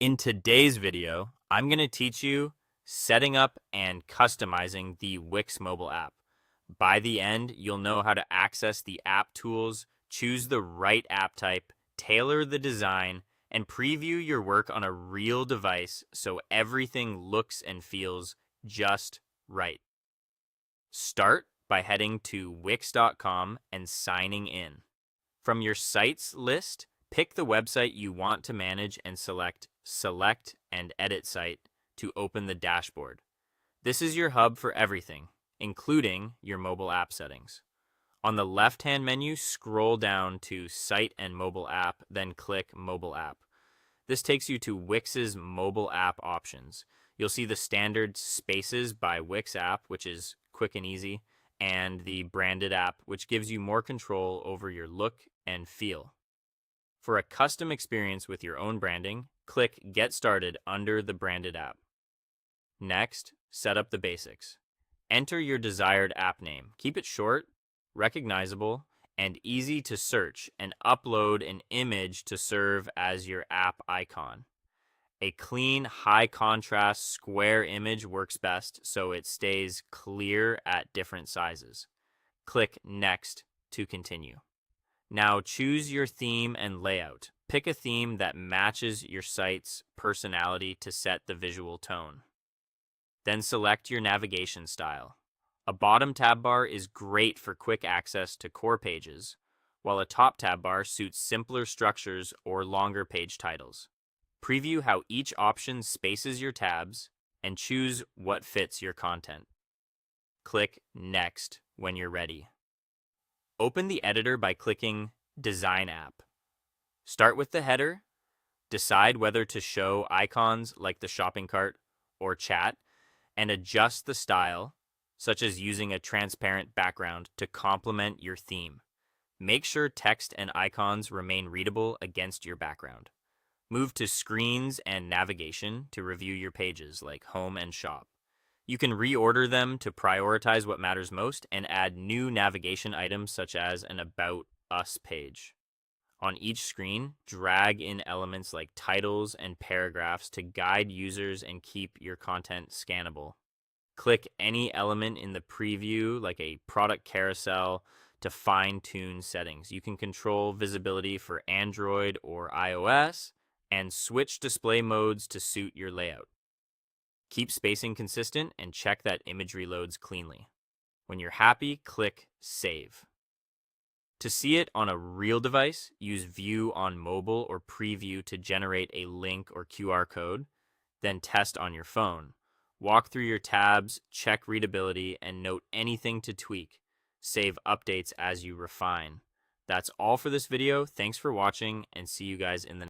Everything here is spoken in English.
In today's video, I'm going to teach you setting up and customizing the Wix mobile app. By the end, you'll know how to access the app tools, choose the right app type, tailor the design, and preview your work on a real device so everything looks and feels just right. Start by heading to Wix.com and signing in. From your sites list, pick the website you want to manage and select Select and Edit Site to open the dashboard. This is your hub for everything, including your mobile app settings. On the left-hand menu, scroll down to Site and Mobile App, then click Mobile App. This takes you to Wix's mobile app options. You'll see the standard Spaces by Wix app, which is quick and easy, and the Branded app, which gives you more control over your look and feel. For a custom experience with your own branding, click Get Started under the Branded app. Next, set up the basics. Enter your desired app name. Keep it short, recognizable, and easy to search, and upload an image to serve as your app icon. A clean, high-contrast square image works best so it stays clear at different sizes. Click Next to continue. Now choose your theme and layout. Pick a theme that matches your site's personality to set the visual tone. Then select your navigation style. A bottom tab bar is great for quick access to core pages, while a top tab bar suits simpler structures or longer page titles. Preview how each option spaces your tabs and choose what fits your content. Click Next when you're ready. Open the editor by clicking Design App. Start with the header. Decide whether to show icons like the shopping cart or chat, and adjust the style, such as using a transparent background to complement your theme. Make sure text and icons remain readable against your background. Move to Screens and Navigation to review your pages like Home and Shop. You can reorder them to prioritize what matters most and add new navigation items such as an About Us page. On each screen, drag in elements like titles and paragraphs to guide users and keep your content scannable. Click any element in the preview, like a product carousel, to fine-tune settings. You can control visibility for Android or iOS and switch display modes to suit your layout. Keep spacing consistent and check that imagery loads cleanly. When you're happy, click Save. To see it on a real device, use View on mobile or Preview to generate a link or QR code, then test on your phone. Walk through your tabs, check readability, and note anything to tweak. Save updates as you refine. That's all for this video. Thanks for watching, and see you guys in the